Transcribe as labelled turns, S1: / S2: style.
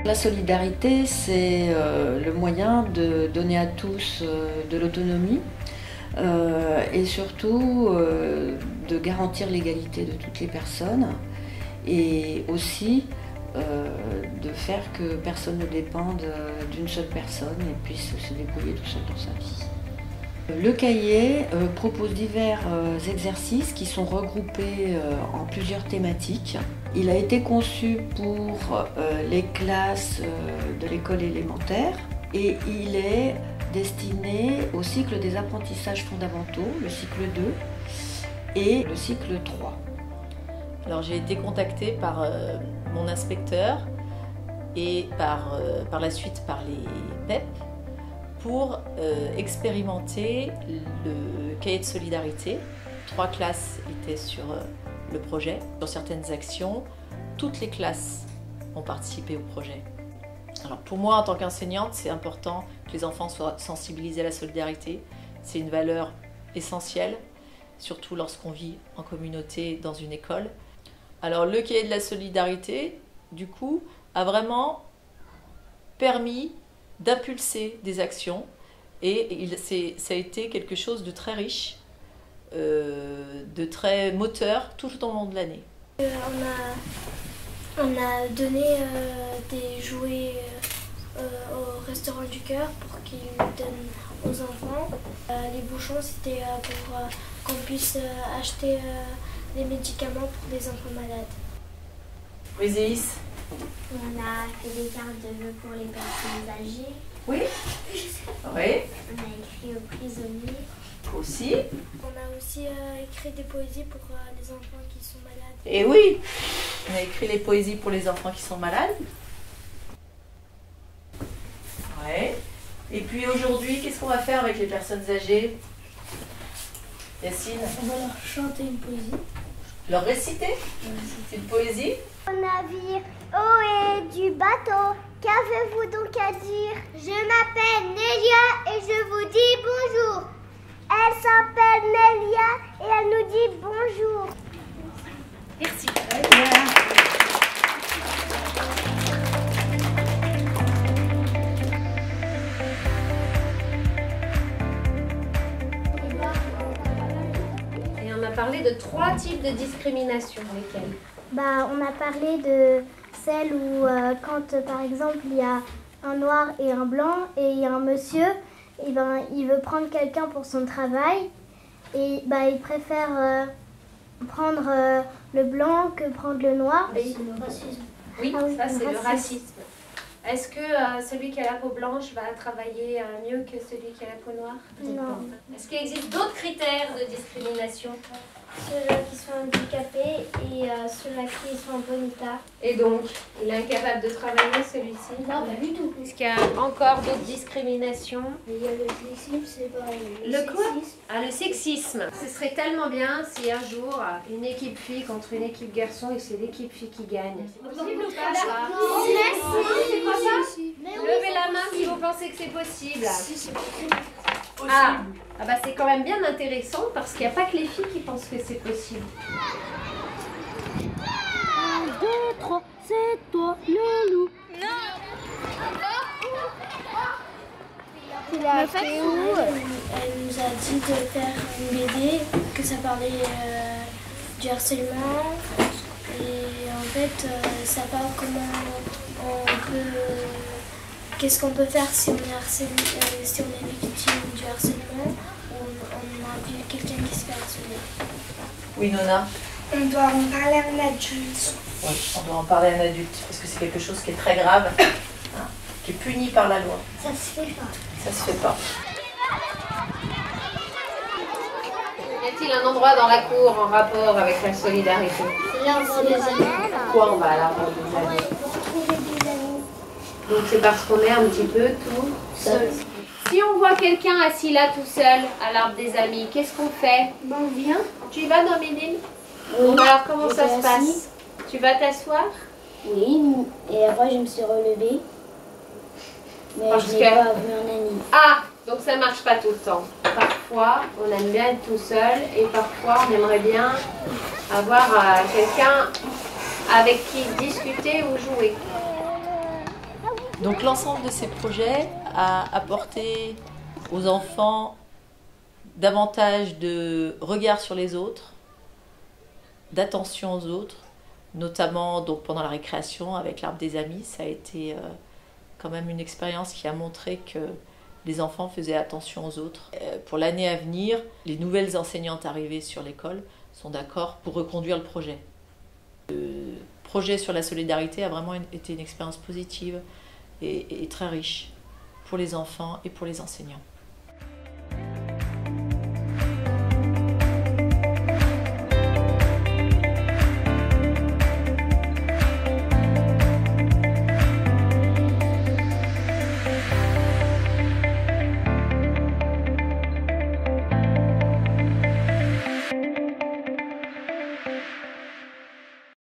S1: La solidarité, c'est le moyen de donner à tous de l'autonomie et surtout de garantir l'égalité de toutes les personnes et aussi de faire que personne ne dépende d'une seule personne et puisse se débrouiller tout seul dans sa vie. Le cahier propose divers exercices qui sont regroupés en plusieurs thématiques. Il a été conçu pour les classes de l'école élémentaire et il est destiné au cycle des apprentissages fondamentaux, le cycle 2 et le cycle 3.
S2: Alors j'ai été contactée par mon inspecteur et par la suite par les PEP pour expérimenter le cahier de solidarité. 3 classes étaient sur le projet. Sur certaines actions, toutes les classes ont participé au projet. Alors pour moi, en tant qu'enseignante, c'est important que les enfants soient sensibilisés à la solidarité. C'est une valeur essentielle, surtout lorsqu'on vit en communauté dans une école. Alors le cahier de la solidarité, du coup, a vraiment permis d'impulser des actions et ça a été quelque chose de très riche, de très moteur tout au long de l'année.
S3: On a donné des jouets au Restaurant du Cœur pour qu'ils donnent aux enfants. Les bouchons, c'était pour qu'on puisse acheter des médicaments pour des enfants malades.
S2: Briséis.
S4: On a fait des cartes de vœux pour les personnes âgées.
S2: Oui. Oui.
S4: On a écrit aux prisonniers.
S2: Aussi.
S3: On a aussi écrit des poésies pour les enfants qui sont malades.
S2: Et oui, on a écrit les poésies pour les enfants qui sont malades. Ouais. Et puis aujourd'hui, qu'est-ce qu'on va faire avec les personnes âgées? Yacine?
S3: On va leur chanter une poésie.
S2: Leur réciter une poésie?
S4: Au navire, ohé du bateau, qu'avez-vous donc à dire? Je m'appelle Nélia et je vous dis bonjour. Elle s'appelle Nélia et elle nous dit bonjour.
S2: Merci.
S5: Et on a parlé de 3 types de discrimination. Lesquelles?
S4: On a parlé de celle où quand par exemple il y a un noir et un blanc et il y a un monsieur, et il veut prendre quelqu'un pour son travail et il préfère prendre le blanc que prendre le noir.
S5: C'est le racisme. Oui, ça c'est le racisme. Est-ce que celui qui a la peau blanche va travailler mieux que celui qui a la peau noire?
S4: Non.
S5: Est-ce qu'il existe d'autres critères de discrimination?
S4: Ceux-là qui sont handicapés et ceux-là qui sont en bon état.
S5: Et donc, il est incapable de travailler celui-ci?
S4: Non, pas du tout.
S5: Est-ce qu'il y a encore d'autres discriminations?
S4: Il y a le sexisme, c'est pareil.
S5: Le quoi? Ah, le sexisme. Ce serait tellement bien si un jour, une équipe fille contre une équipe garçon et c'est l'équipe fille qui gagne. Possible ou pas ça? C'est pas ça? Levez la main si vous pensez que c'est possible. Ah bah c'est quand même bien intéressant parce qu'il n'y a pas que les filles qui pensent que c'est possible.
S4: 1, 2, 3, c'est toi le loup. Tu l'as fait où?
S3: Elle nous a dit de faire une BD, que ça parlait du harcèlement. Et en fait, ça parle comment on peut... Qu'est-ce qu'on peut faire si on est harcelé, si on est victime du harcèlement ou on a vu quelqu'un qui se fait harceler.
S2: Oui, Nona.
S3: On doit en parler à un adulte.
S2: Oui, on doit en parler à un adulte parce que c'est quelque chose qui est très grave, hein, qui est puni par la loi.
S4: Ça se fait pas.
S2: Ça se fait pas.
S5: Y a-t-il un endroit dans la cour en rapport avec la solidarité?
S4: L'arbre des amis.
S5: Pourquoi on va à l'arbre des amis?
S4: Pour trouver des amis.
S5: Donc c'est parce qu'on est un petit peu tout seul. Si on voit quelqu'un assis là tout seul à l'arbre des amis, qu'est-ce qu'on fait?
S4: On vient.
S5: Tu y vas, Doménile?
S4: Oui.
S5: Bon, alors comment ça se
S4: J'étais
S5: passe?
S4: assise.
S5: Tu vas t'asseoir?
S4: Oui, et après je me suis relevée. Mais
S5: Parce
S4: je n'ai
S5: que-
S4: pas vu un ami.
S5: Ah, donc ça marche pas tout le temps. Parfois, on aime bien être tout seul et parfois, on aimerait bien avoir quelqu'un avec qui discuter ou jouer.
S2: Donc l'ensemble de ces projets a apporté aux enfants davantage de regard sur les autres, d'attention aux autres, notamment donc pendant la récréation avec l'arbre des amis. Ça a été quand même une expérience qui a montré que les enfants faisaient attention aux autres. Pour l'année à venir, les nouvelles enseignantes arrivées sur l'école sont d'accord pour reconduire le projet. Le projet sur la solidarité a vraiment été une expérience positive et très riche pour les enfants et pour les enseignants.